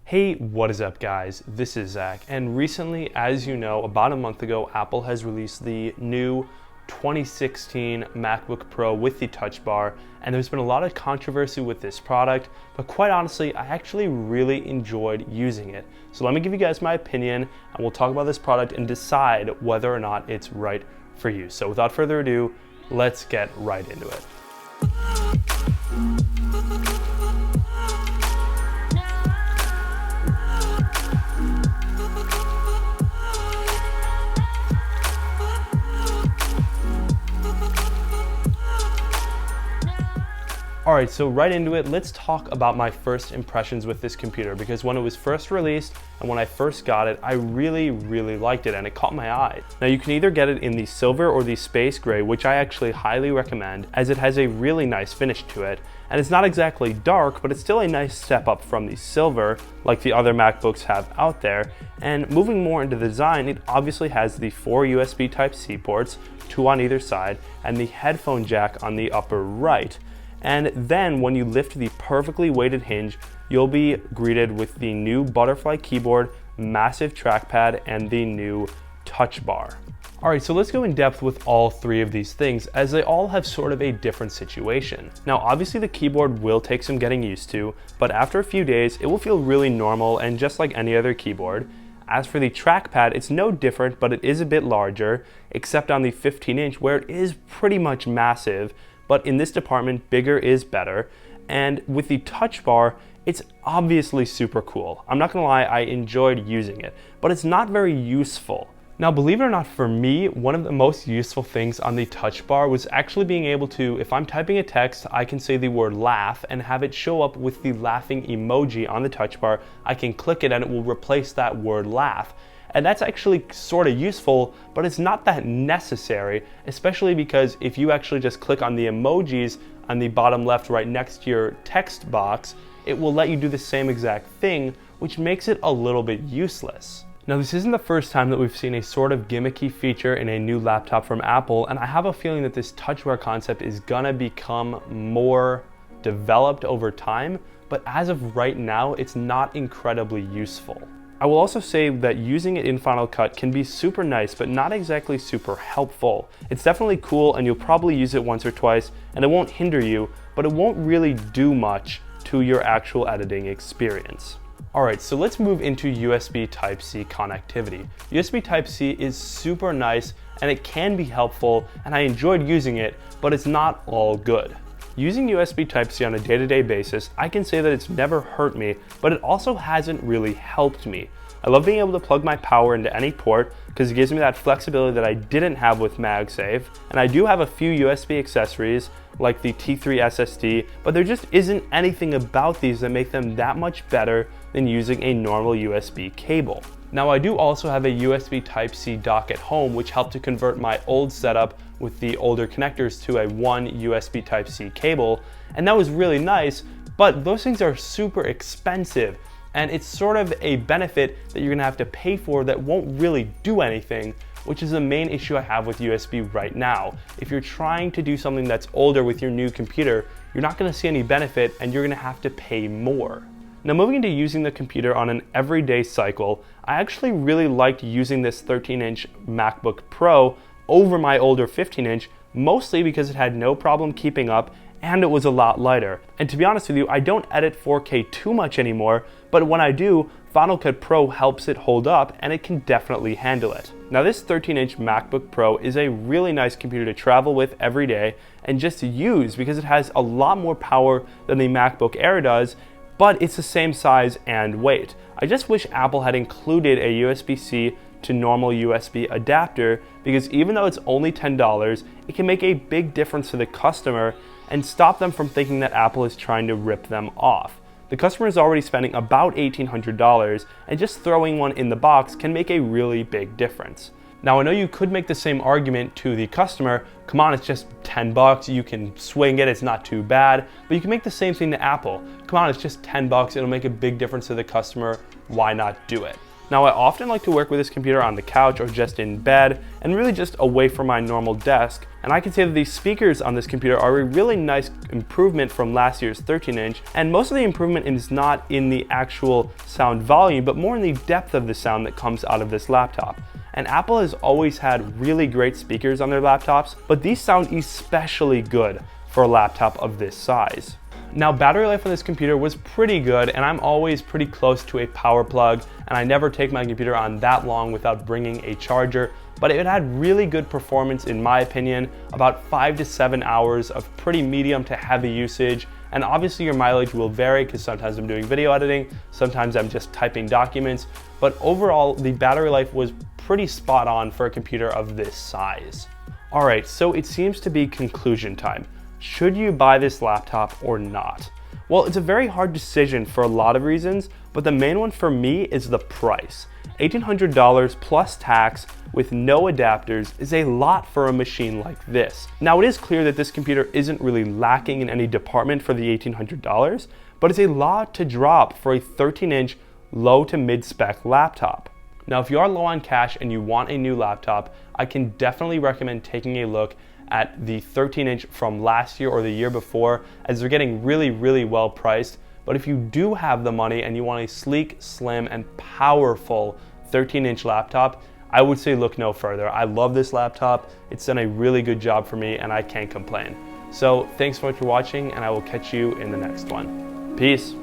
Hey, what is up guys? This is Zach, and recently, as you know, about a month ago, Apple has released the new 2016 MacBook Pro with the Touch Bar, and there's been a lot of controversy with this product, but quite honestly, I actually really enjoyed using it. So let me give you guys my opinion, and we'll talk about this product and decide whether or not it's right for you. So without further ado, let's get right into it. Alright, so right into it, let's talk about my first impressions with this computer, because when it was first released and when I first got it, I really liked it and it caught my eye. Now you can either get it in the silver or the space gray, which I actually highly recommend, as it has a really nice finish to it. And it's not exactly dark, but it's still a nice step up from the silver, like the other MacBooks have out there. And moving more into the design, it obviously has the 4 USB Type-C ports, 2 on either side, and the headphone jack on the upper right. And then when you lift the perfectly weighted hinge, you'll be greeted with the new butterfly keyboard, massive trackpad, and the new touch bar. Alright, so let's go in depth with all three of these things, as they all have sort of a different situation. Now obviously the keyboard will take some getting used to, but after a few days it will feel really normal and just like any other keyboard. As for the trackpad, it's no different, but it is a bit larger, except on the 15-inch where it is pretty much massive. But in this department, bigger is better. And with the touch bar, it's obviously super cool. I'm not gonna lie, I enjoyed using it, but it's not very useful. Now, believe it or not, for me, one of the most useful things on the touch bar was actually being able to, if I'm typing a text, I can say the word laugh and have it show up with the laughing emoji on the touch bar. I can click it and it will replace that word laugh. And that's actually sort of useful, but it's not that necessary, especially because if you actually just click on the emojis on the bottom left right next to your text box, it will let you do the same exact thing, which makes it a little bit useless. Now this isn't the first time that we've seen a sort of gimmicky feature in a new laptop from Apple, and I have a feeling that this touch bar concept is gonna become more developed over time, but as of right now, it's not incredibly useful. I will also say that using it in Final Cut can be super nice, but not exactly super helpful. It's definitely cool and you'll probably use it once or twice and it won't hinder you, but it won't really do much to your actual editing experience. Alright, so let's move into USB Type-C connectivity. USB Type-C is super nice and it can be helpful, and I enjoyed using it, but it's not all good. Using USB Type-C on a day-to-day basis, I can say that it's never hurt me, but it also hasn't really helped me. I love being able to plug my power into any port because it gives me that flexibility that I didn't have with MagSafe, and I do have a few USB accessories like the T3 SSD, but there just isn't anything about these that make them that much better than using a normal USB cable. Now I do also have a USB Type-C dock at home, which helped to convert my old setup with the older connectors to a one USB Type-C cable, and that was really nice, but those things are super expensive, and it's sort of a benefit that you're gonna have to pay for that won't really do anything, which is the main issue I have with USB right now. If you're trying to do something that's older with your new computer, you're not gonna see any benefit and you're gonna have to pay more. Now moving into using the computer on an everyday cycle, I actually really liked using this 13-inch MacBook Pro over my older 15-inch, mostly because it had no problem keeping up and it was a lot lighter. And to be honest with you, I don't edit 4K too much anymore, but when I do, Final Cut Pro helps it hold up and it can definitely handle it. Now this 13-inch MacBook Pro is a really nice computer to travel with every day and just to use because it has a lot more power than the MacBook Air does, but it's the same size and weight. I just wish Apple had included a USB-C to normal USB adapter, because even though it's only $10, it can make a big difference to the customer and stop them from thinking that Apple is trying to rip them off. The customer is already spending about $1,800, and just throwing one in the box can make a really big difference. Now I know you could make the same argument to the customer, come on, it's just 10 bucks, you can swing it, it's not too bad, but you can make the same thing to Apple. Come on, it's just 10 bucks, it'll make a big difference to the customer, why not do it? Now, I often like to work with this computer on the couch or just in bed and really just away from my normal desk. And I can say that these speakers on this computer are a really nice improvement from last year's 13-inch. And most of the improvement is not in the actual sound volume, but more in the depth of the sound that comes out of this laptop. And Apple has always had really great speakers on their laptops, but these sound especially good for a laptop of this size. Now, battery life on this computer was pretty good, and I'm always pretty close to a power plug, and I never take my computer on that long without bringing a charger, but it had really good performance in my opinion, about 5 to 7 hours of pretty medium to heavy usage. And obviously your mileage will vary because sometimes I'm doing video editing, sometimes I'm just typing documents, but overall the battery life was pretty spot on for a computer of this size. All right, so it seems to be conclusion time. Should you buy this laptop or not? Well, it's a very hard decision for a lot of reasons, but the main one for me is the price. $1,800 plus tax with no adapters is a lot for a machine like this. Now, it is clear that this computer isn't really lacking in any department for the $1,800, but it's a lot to drop for a 13-inch low to mid-spec laptop. Now, if you are low on cash and you want a new laptop, I can definitely recommend taking a look at the 13-inch from last year or the year before, as they're getting really well priced. But if you do have the money and you want a sleek, slim, and powerful 13-inch laptop, I would say look no further. I love this laptop. It's done a really good job for me and I can't complain. So thanks so much for watching, and I will catch you in the next one. Peace.